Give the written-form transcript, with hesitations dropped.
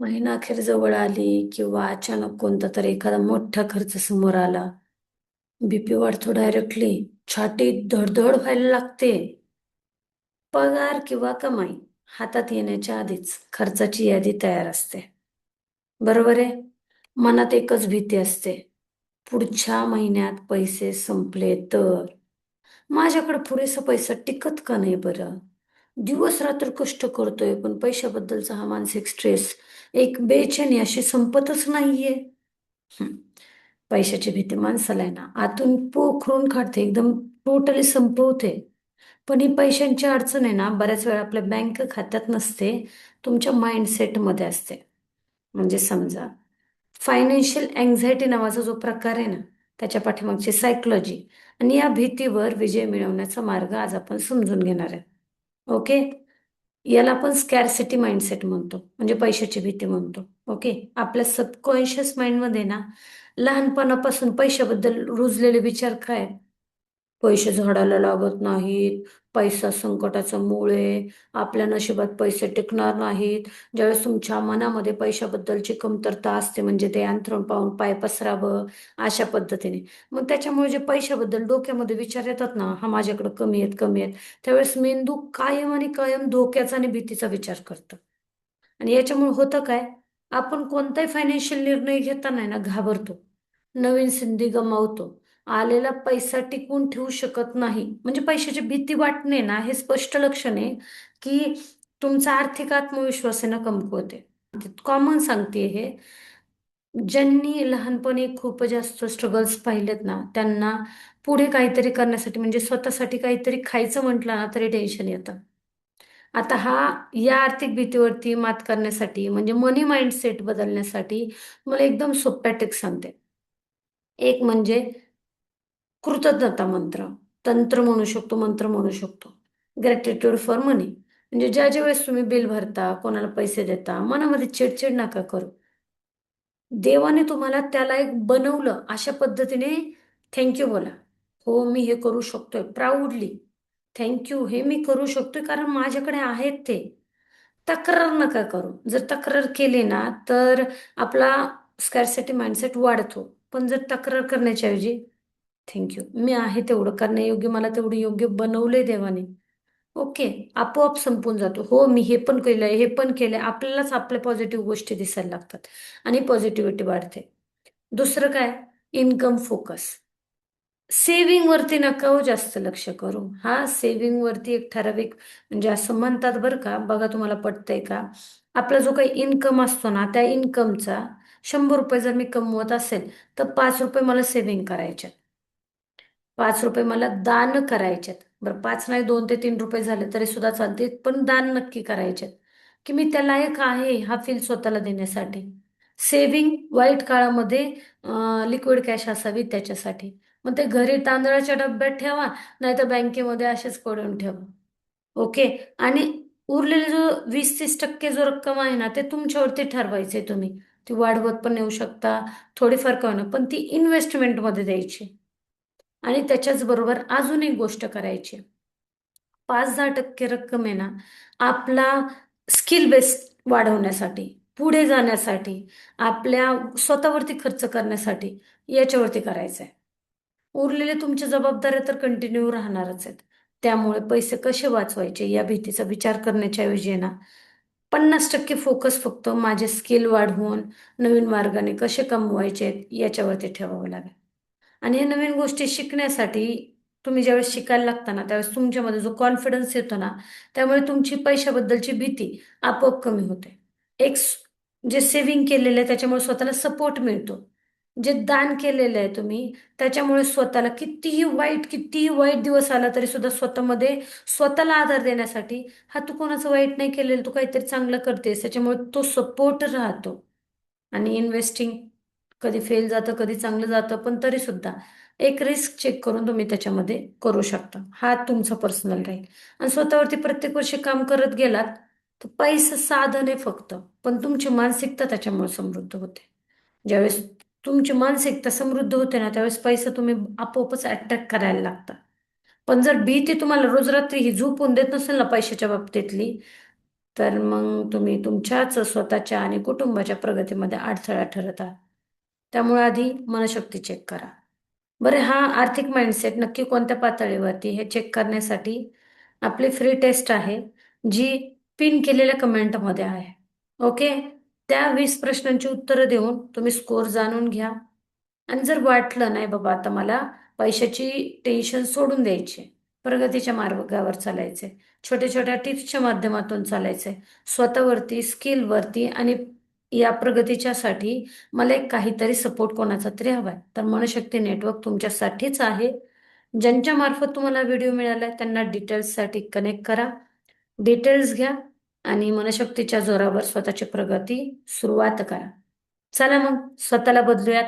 महिना अखेर जवळ आली किंवा अचानक कोणता तरी एखादा मोठा खर्च समोर आला, बीपी वाढतो डायरेक्टली, छातीत धडधड व्हायला लागते. पगार किंवा कमाई हातात येण्याच्या आधीच खर्चाची यादी तयार असते. बरोबर आहे. मनात एकच भीती असते, पुढच्या महिन्यात पैसे संपले तर माझ्याकडे पुरेसा पैसा टिकत का नाही बरं. दिवस रात्र कष्ट करतोय पण पैशाबद्दलचा हा मानसिक स्ट्रेस, एक बेचैनी अशी संपतच नाहीये. हं. पैशाची भीती माणसाला आहे ना आतून पोखरून काढते, एकदम टोटली संपवते. पण ही पैशांची अडचण आहे ना बऱ्याच वेळा आपल्या बँक खात्यात नसते, तुमच्या माइंडसेटमध्ये असते. म्हणजे समजा फायनान्शियल अँझायटी नावाचा जो प्रकार आहे ना, त्याच्या पाठीमागची सायकोलॉजी आणि या भीतीवर विजय मिळवण्याचा मार्ग आज आपण समजून घेणार आहे. ओके. याला आपण स्कॅरसिटी माइंडसेट म्हणतो, म्हणजे पैशाची भीती म्हणतो. ओके. आपल्या सबकॉन्शियस माइंडमध्ये ना लहानपणापासून पैशाबद्दल रुजलेले विचार काय आहेत? पैसे झाडाला लागत नाहीत, पैसा संकटाचं मूळ आहे, आपल्या नशिबात पैसे टिकणार नाहीत. ज्यावेळेस तुमच्या मनामध्ये पैशाबद्दलची कमतरता असते, म्हणजे ते अंथरूण पाहून पाय पसरावं, अशा पद्धतीने. मग त्याच्यामुळे जे पैशाबद्दल डोक्यामध्ये विचार येतात ना, हा माझ्याकडे कमी आहेत, कमी आहेत, त्यावेळेस मेंदू कायम आणि कायम धोक्याचा आणि भीतीचा विचार करतो. आणि याच्यामुळे होतं काय, आपण कोणताही फायनान्शियल निर्णय घेताना आहे ना घाबरतो, नवीन संधी गमावतो, आलेला पैसा टिकवून ठेवू शकत नाही. म्हणजे पैशाची भीती वाटणे ना हे स्पष्ट लक्षण आहे की तुमचा आर्थिक आत्मविश्वास आहे ना कमकुवते. कॉमन सांगते हे, ज्यांनी लहानपणी खूप जास्त स्ट्रगल्स पाहिलेत ना त्यांना पुढे काहीतरी करण्यासाठी, म्हणजे स्वतःसाठी काहीतरी खायचं म्हटलं ना तरी टेन्शन येतं. आता या आर्थिक भीतीवरती मात करण्यासाठी, म्हणजे मनी माइंडसेट बदलण्यासाठी मला एकदम सोप्या टिप्स सांगते. एक म्हणजे कृतज्ञता मंत्र, तंत्र म्हणू शकतो, मंत्र म्हणू शकतो. ग्रॅटिट्यूड फॉर मनी, म्हणजे ज्या ज्या वेळेस तुम्ही बिल भरता, कोणाला पैसे देता, मनामध्ये चिडचिड नका करू. देवाने तुम्हाला त्याला एक बनवलं अशा पद्धतीने थँक्यू बोला. हो, मी हे करू शकतोय प्राऊडली. थँक्यू, हे मी करू शकतोय कारण माझ्याकडे आहेत ते. तक्रार नका करू. जर तक्रार केली ना तर आपला स्कॅर्सिटी माइंडसेट वाढतो. पण जर तक्रार करण्याच्या ऐवजी थँक्यू, मी आहे तेवढं करण्यायोग्य, मला तेवढं योग्य बनवलंय देवाने. ओके. आपोआप संपून जातो. हो, मी हे पण केलंय, हे पण केलंय. आपल्यालाच आपल्या पॉझिटिव्ह गोष्टी दिसायला लागतात आणि पॉझिटिव्हिटी वाढते. दुसरं काय, इन्कम फोकस. सेविंग वरती नका हो जास्त लक्ष करू. हा, सेविंग वरती एक ठराविक, म्हणजे असं म्हणतात बरं का, बघा तुम्हाला पटतंय का. आपला जो काही इन्कम असतो ना त्या इन्कमचा 100 रुपये जर मी कमवत असेल तर 5 रुपये मला सेव्हिंग करायचे, 5 रुपये मला दान करायचेत. बरं, 5 नाही, 2 ते 3 रुपये झाले तरी सुद्धा चालते, पण दान नक्की करायचेत, की मी त्या लायक आहे हा फील स्वतःला देण्यासाठी. सेविंग वाईट काळामध्ये लिक्विड कॅश असावी त्याच्यासाठी. मग ते घरी तांदळाच्या डब्यात ठेवा, नाही तर बँकेमध्ये असेच पडून ठेवा. ओके. आणि उरलेले जो 20-30% जो रक्कम आहे ना ते तुमच्यावरती ठरवायचे तुम्ही. ती वाढवत पण येऊ शकता, थोडीफार का होईना, पण ती इन्व्हेस्टमेंटमध्ये द्यायची. आणि त्याच्याच बरोबर अजून एक गोष्ट करायची, 5-10% रक्कम आहे ना आपला स्किल बेस वाढवण्यासाठी, पुढे जाण्यासाठी, आपल्या स्वतःवरती खर्च करण्यासाठी, याच्यावरती करायचं आहे. उरलेले तुमच्या जबाबदाऱ्या तर कंटिन्यू राहणारच आहेत. त्यामुळे पैसे कसे वाचवायचे या भीतीचा विचार करण्याच्या ऐवजी आहे ना 50% फोकस फक्त माझे स्किल वाढवून नवीन मार्गाने कसे कमवायचे आहेत याच्यावरती ठेवावं लागेल. आणि या नवीन गोष्टी शिकण्यासाठी तुम्ही ज्यावेळेस शिकायला लागता ना त्यावेळेस तुमच्यामध्ये जो कॉन्फिडन्स येतो ना, त्यामुळे तुमची पैशाबद्दलची भीती आपोआप कमी होते. एक जे सेव्हिंग केलेलं आहे त्याच्यामुळे स्वतःला सपोर्ट मिळतो. जे दान केलेलं आहे तुम्ही त्याच्यामुळे स्वतःला कितीही वाईट दिवस आला तरी सुद्धा स्वतःमध्ये स्वतःला आधार देण्यासाठी, हा तू कोणाचं वाईट नाही केलेलं, तू काहीतरी चांगलं करतेस, त्याच्यामुळे तो सपोर्ट राहतो. आणि इन्व्हेस्टिंग कधी फेल जातं, कधी चांगलं जातं, पण तरी सुद्धा एक रिस्क चेक करून तुम्ही त्याच्यामध्ये करू शकता. हा तुमचा पर्सनल राहील. आणि स्वतःवरती प्रत्येक वर्षी काम करत गेलात तर पैसा साधन आहे फक्त, पण तुमची मानसिकता त्याच्यामुळे समृद्ध होते. ज्यावेळेस तुमची मानसिकता समृद्ध होते ना त्यावेळेस पैसा तुम्ही आपोआपच अट्रॅक्ट करायला लागता. पण जर भीती तुम्हाला रोज रात्री ही झोपून देत नसेल ना पैशाच्या बाबतीतली, तर मग तुम्ही तुमच्याच स्वतःच्या आणि कुटुंबाच्या प्रगतीमध्ये अडथळा ठरत आहात. त्यामुळे आधी मनशक्ती चेक करा. बरं, हा आर्थिक माइंडसेट नक्की कोणत्या पातळीवरती हे चेक करण्यासाठी आपली फ्री टेस्ट आहे, जी पिन केलेल्या कमेंटमध्ये आहे. ओके. त्या 20 प्रश्नांची उत्तरं देऊन तुम्ही स्कोर जाणून घ्या. आणि जर वाटलं नाही बाबा आता मला पैशाची टेन्शन सोडून द्यायची, प्रगतीच्या मार्गावर चालायचे, छोट्या छोट्या टिप्सच्या माध्यमातून चालायचे, स्वतःवरती, स्किलवरती आणि या प्रगतीच्यासाठी मला एक काहीतरी सपोर्ट कोणाचा तरी हवाय, तर मनशक्ती नेटवर्क तुमच्यासाठीच आहे. ज्यांच्या मार्फत तुम्हाला व्हिडिओ मिळालाय त्यांना डिटेल्ससाठी कनेक्ट करा. डिटेल्स घ्या आणि मनशक्तीच्या जोरावर स्वतःची प्रगती सुरुवात करा. चला मग स्वतःला बदलूयात.